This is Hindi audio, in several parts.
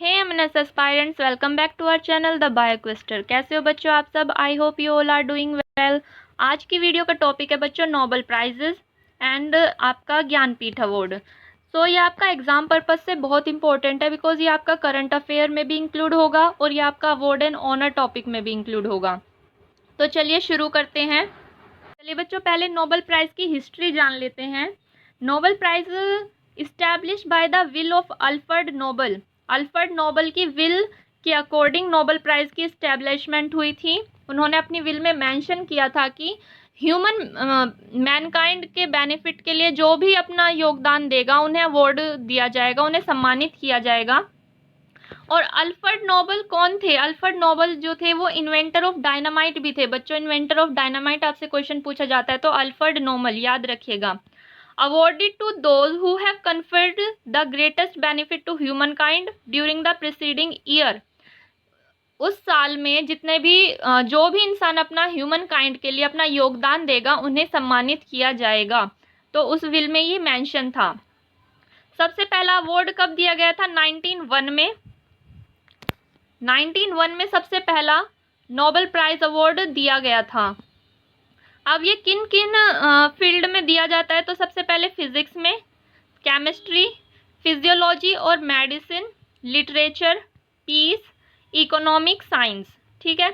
Hey MNS aspirants, welcome back to our channel the Bioquester. कैसे हो बच्चों आप सब? I hope you all are doing well. आज की वीडियो का टॉपिक है बच्चों नोबेल प्राइजेस एंड आपका ज्ञानपीठ अवार्ड। सो ये आपका एग्जाम पर्पज से बहुत इंपॉर्टेंट है, बिकॉज ये आपका करंट अफेयर में भी इंक्लूड होगा और ये आपका अवार्ड एंड ऑनर टॉपिक में भी इंक्लूड होगा। तो चलिए शुरू करते हैं। चलिए बच्चों, पहले नोबेल प्राइज की हिस्ट्री जान लेते हैं। Nobel prize establish by the will of Alfred Nobel. Alfred Nobel की विल के अकॉर्डिंग नोबेल प्राइज की इस्टेब्लिशमेंट हुई थी। उन्होंने अपनी विल में मेंशन किया था कि ह्यूमन मैनकाइंड के बेनिफिट के लिए जो भी अपना योगदान देगा उन्हें अवार्ड दिया जाएगा, उन्हें सम्मानित किया जाएगा। और अल्फ्रेड नोबेल कौन थे? अल्फ्रेड नोबेल जो थे वो इन्वेंटर ऑफ डायनामाइट भी थे बच्चों। इन्वेंटर ऑफ डायनामाइट आपसे क्वेश्चन पूछा जाता है तो अल्फ्रेड नोबेल याद रखिएगा। Awarded to those who have conferred the greatest benefit to humankind during the preceding year. उस साल में जितने भी जो भी इंसान अपना ह्यूमन काइंड के लिए अपना योगदान देगा उन्हें सम्मानित किया जाएगा। तो उस विल में ये मेंशन था। सबसे पहला अवार्ड कब दिया गया था? 1901 में। 1901 में सबसे पहला नोबेल प्राइज अवार्ड दिया गया था। अब ये किन किन फील्ड में दिया जाता है? तो सबसे पहले फिजिक्स में, केमिस्ट्री, फिजियोलॉजी और medicine, literature, peace, economic, science. ठीक है,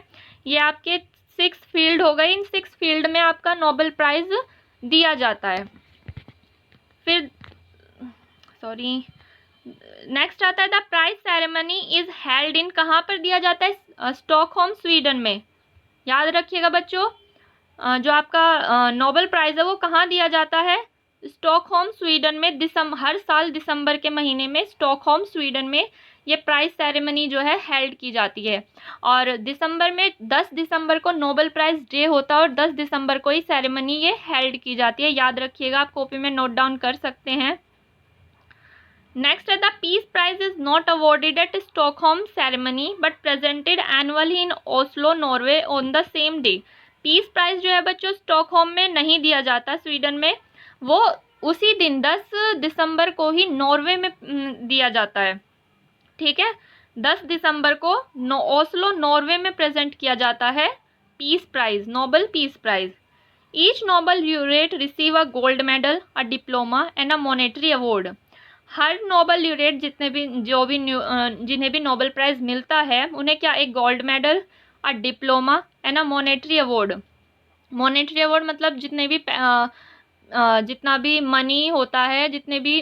ये आपके 6 फील्ड हो गए। इन 6 फील्ड में आपका नोबेल प्राइज दिया जाता है। फिर नेक्स्ट आता है the prize ceremony is held in. कहाँ पर दिया जाता है? स्टॉकहोम, स्वीडन में। याद रखिएगा बच्चों, जो आपका नोबेल प्राइज है वो कहाँ दिया जाता है? स्टॉकहोम, स्वीडन में। हर साल दिसंबर के महीने में स्टॉकहोम, स्वीडन में ये प्राइज सेरेमनी जो है हेल्ड की जाती है। और दिसंबर में 10 दिसंबर को नोबेल प्राइज डे होता है और 10 दिसंबर को ही सेरेमनी ये हेल्ड की जाती है। याद रखिएगा, आप कॉपी में नोट डाउन कर सकते हैं। नेक्स्ट है the peace prize is not awarded at Stockholm ceremony but presented annually in Oslo, Norway on the same day. Peace prize जो है बच्चों स्टॉकहोम में नहीं दिया जाता, स्वीडन में। वो उसी दिन 10 दिसंबर को ही नॉर्वे में दिया जाता है। ठीक है, 10 दिसंबर को ओस्लो, नॉर्वे में प्रेजेंट किया जाता है peace prize, Nobel peace prize. Each Nobel laureate receive a gold medal, a diploma and a monetary award. हर नोबेल ल्यूरेट जिन्हें भी नोबेल प्राइज मिलता है उन्हें क्या? एक gold medal, a diploma and a monetary award. Monetary award मतलब जितना भी मनी होता है, जितने भी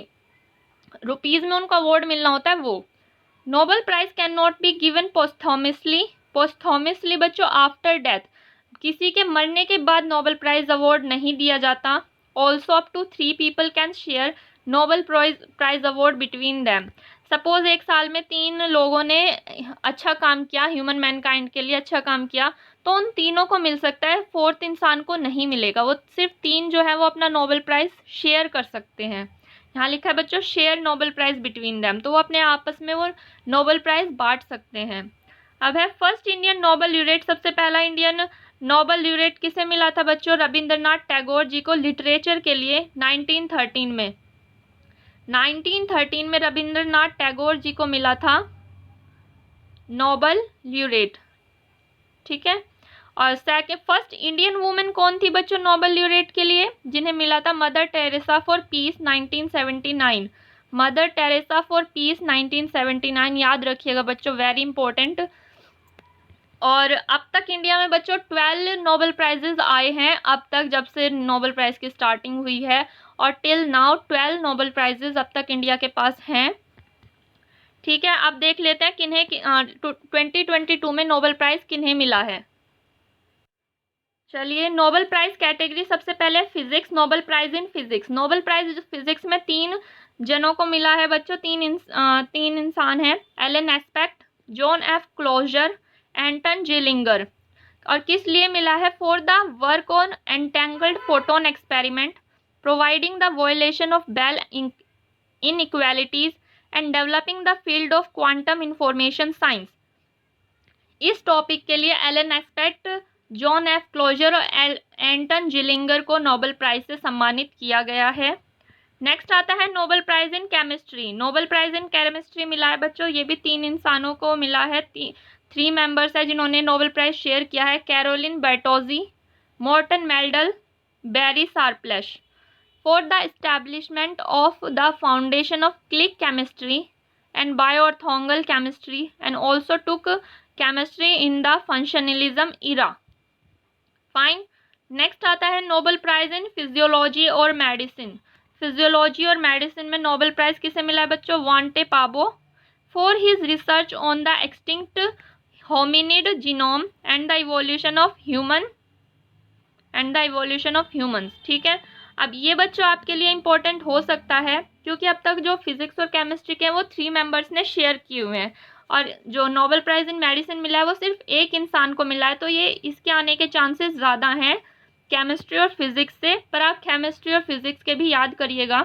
रुपीज में उनको अवार्ड मिलना होता है वो। Nobel prize can not be given posthumously. Posthumously बच्चों आफ्टर डेथ, किसी के मरने के बाद नोबेल प्राइज अवार्ड नहीं दिया जाता। Also up to 3 people can share Nobel prize award between them. Suppose एक साल में 3 लोगों ने अच्छा काम किया, ह्यूमन मैनकाइंड के लिए अच्छा काम किया, तो उन तीनों को मिल सकता है, 4th इंसान को नहीं मिलेगा। वो सिर्फ 3 जो है वो अपना नोबेल प्राइज शेयर कर सकते हैं। यहाँ लिखा है बच्चों share Nobel prize between them, तो वो अपने आपस में वो नोबेल प्राइज बांट सकते हैं। अब है फर्स्ट इंडियन नोबेल ल्यूरेट। सबसे पहला इंडियन नोबेल ल्यूरेट किसे मिला था बच्चों? रविंद्रनाथ टैगोर जी को, लिटरेचर के लिए 1913 में। 1913 में रविंद्रनाथ टैगोर जी को मिला था नोबेल ल्यूरेट। ठीक है, और सेकंड फर्स्ट इंडियन वुमेन कौन थी बच्चों नोबेल ल्यूरेट के लिए? जिन्हें मिला था mother Teresa for piece 1979। Mother Teresa for piece 1979 याद रखिएगा बच्चों, वेरी इंपॉर्टेंट। और अब तक इंडिया में बच्चों 12 नोबेल प्राइजेज आए हैं अब तक, जब से नोबेल प्राइज की स्टार्टिंग हुई है। और टिल नाउ 12 नोबेल प्राइजेज अब तक इंडिया के पास हैं। ठीक है, अब देख लेते हैं किन्हें 2022 में नोबेल प्राइज किन्हें मिला है। चलिए, नोबेल प्राइज कैटेगरी सबसे पहले physics, Nobel prize in physics. Nobel prize physics में 3 जनों को मिला है बच्चों। 3 इंसान हैं, Alan Aspect, John F Clauser, Anton Zeilinger. और किस लिए मिला है? For the work on entangled photon experiment, providing the violation of Bell inequalities and developing the field of quantum information science. इस टॉपिक के लिए Alan Aspect, John F Clauser और एंटन जिलिंगर को नोबेल प्राइज से सम्मानित किया गया है। नेक्स्ट आता है Nobel prize in chemistry. Nobel prize in chemistry मिला है बच्चों, ये भी 3 इंसानों को मिला है। 3 मेंबर्स है जिन्होंने नोबेल प्राइज शेयर किया है, Carolyn Bertozzi, Morten Meldal, Barry Sharpless, for the establishment of the foundation of click chemistry and bioorthogonal chemistry and also took chemistry in the functionalism era. Fine. Next आता है नोबेल प्राइज इन फिजियोलॉजी और मेडिसिन। फिजियोलॉजी और मेडिसिन में नोबेल प्राइज किसे मिला है बच्चों? Svante Paabo, for his research on the extinct hominid genome and the evolution of humans. ठीक है, अब ये बच्चों आपके लिए इंपॉर्टेंट हो सकता है क्योंकि अब तक जो फिजिक्स और केमिस्ट्री के वो 3 मेंबर्स ने शेयर किए हुए हैं और जो नोबेल प्राइज इन मेडिसिन मिला है वो सिर्फ एक इंसान को मिला है, तो ये इसके आने के चांसेस ज़्यादा हैं केमिस्ट्री और फिजिक्स से। पर आप केमिस्ट्री और फिजिक्स के भी याद करिएगा,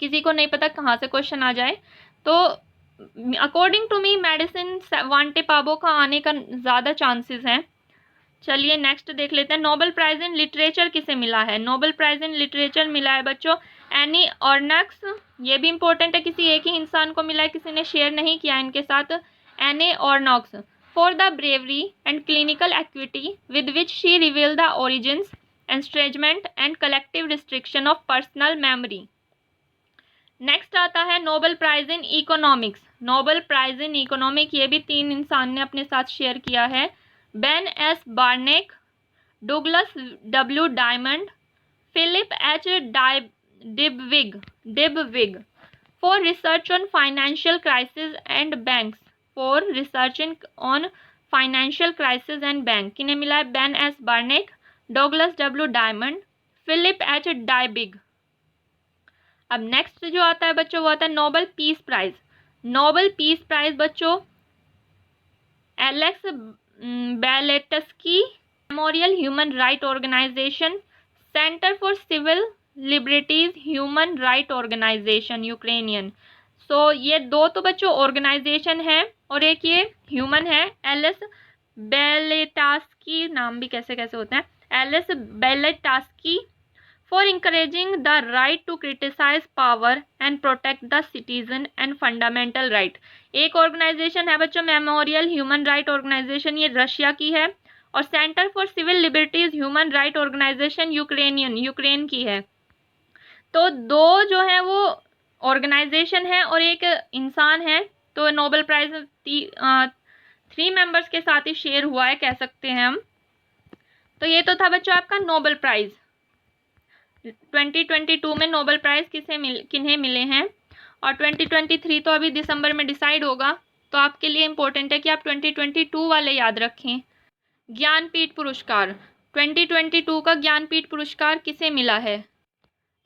किसी को नहीं पता कहाँ से क्वेश्चन आ जाए। तो अकॉर्डिंग टू मी मेडिसिन वांटे पाबो का आने का ज़्यादा चांसेस हैं। चलिए नेक्स्ट देख लेते हैं, नोबेल प्राइज इन लिटरेचर किसे मिला है? नोबेल प्राइज इन लिटरेचर मिला है बच्चों एनी ऑर्नक्स। ये भी इंपॉर्टेंट है, किसी एक ही इंसान को मिला है, किसी ने शेयर नहीं किया इनके साथ। Annie Ernaux for the bravery and clinical acuity with which she reveal the origins estrangement and collective restriction of personal memory. Next आता है Nobel prize in economics. Nobel prize in economic ये भी 3 इंसान ने अपने साथ शेयर किया है, Ben S Bernanke, Douglas W Diamond, Philip H Dybvig, for research on financial crisis and banks, for research on financial crisis and bank. किन्हें मिला है? Ben S Bernanke, Douglas W Diamond, Philip H Dybvig. अब नेक्स्ट जो आता है बच्चों वो आता है Nobel peace prize. Nobel peace prize बच्चों Alex Bialiatski Memorial human right organisation, Center for Civil Liberties human right organisation Ukrainian. सो ये 2 तो बच्चों ऑर्गेनाइजेशन है और एक ये ह्यूमन है। एलिस बेलेटास्की, नाम भी कैसे कैसे होते हैं, Ales Bialiatski, for encouraging the right to criticise power and protect the citizen and fundamental right. एक ऑर्गेनाइजेशन है बच्चों मेमोरियल ह्यूमन राइट ऑर्गेनाइजेशन, ये रशिया की है, और Center for Civil Liberties human right organisation Ukraine की है। तो 2 जो है वो ऑर्गेनाइजेशन है और एक इंसान है, तो नोबेल प्राइज 3 मेंबर्स के साथ ही शेयर हुआ है कह सकते हैं हम। तो ये तो था बच्चों आपका नोबेल प्राइज 2022 में नोबेल प्राइज किन्हें मिले हैं, और 2023 तो अभी दिसंबर में डिसाइड होगा। तो आपके लिए इम्पोर्टेंट है कि आप 2022 वाले याद रखें। ज्ञानपीठ पुरस्कार 2022 का ज्ञानपीठ पुरस्कार किसे मिला है?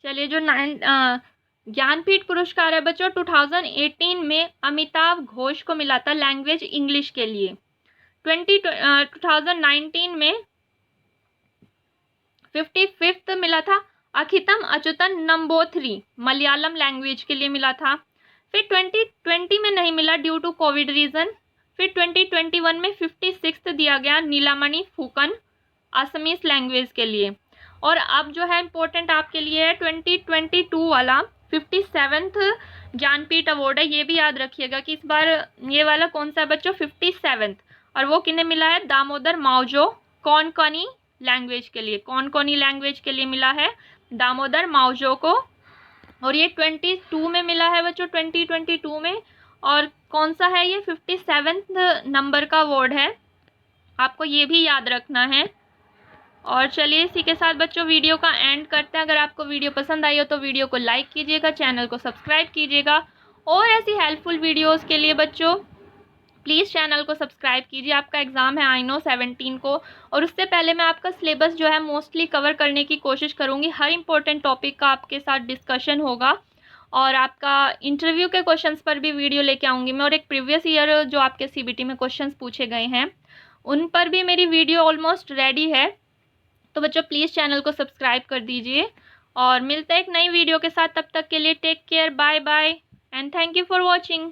चलिए जो ज्ञानपीठ पुरस्कार है बच्चों 2018 में अमिताभ घोष को मिला था लैंग्वेज इंग्लिश के लिए। 2019 में 55th मिला था अखितम अच्युतन नंबोथरी, मलयालम लैंग्वेज के लिए मिला था। फिर 2020 में नहीं मिला ड्यू टू कोविड रीज़न। फिर 2021 में 56th दिया गया नीलामणि फूकन, असमीज लैंग्वेज के लिए। और अब जो है इम्पोर्टेंट आपके लिए है 2022 वाला 57th ज्ञानपीठ अवार्ड है, ये भी याद रखिएगा कि इस बार ये वाला कौन सा है बच्चों 57th, और वो किन्हें मिला है? दामोदर मावजो कोंकणी लैंग्वेज के लिए, कोंकणी लैंग्वेज के लिए मिला है दामोदर मावजो को। और ये 22 में मिला है बच्चों 2022 में, और कौन सा है ये 57th नंबर का अवार्ड है, आपको ये भी याद रखना है। और चलिए इसी के साथ बच्चों वीडियो का एंड करते हैं। अगर आपको वीडियो पसंद आई हो तो वीडियो को लाइक कीजिएगा, चैनल को सब्सक्राइब कीजिएगा, और ऐसी हेल्पफुल वीडियोस के लिए बच्चों प्लीज़ चैनल को सब्सक्राइब कीजिए। आपका एग्ज़ाम है आई नो 17 को, और उससे पहले मैं आपका सिलेबस जो है मोस्टली कवर करने की कोशिश करूँगी। हर इंपॉर्टेंट टॉपिक का आपके साथ डिस्कशन होगा, और आपका इंटरव्यू के क्वेश्चंस पर भी वीडियो लेके आऊँगी मैं, और एक प्रीवियस ईयर जो आपके CBT में क्वेश्चंस पूछे गए हैं उन पर भी मेरी वीडियो ऑलमोस्ट रेडी है। तो बच्चों प्लीज़ चैनल को सब्सक्राइब कर दीजिए, और मिलते हैं एक नई वीडियो के साथ। तब तक के लिए take care, bye bye and thank you for watching.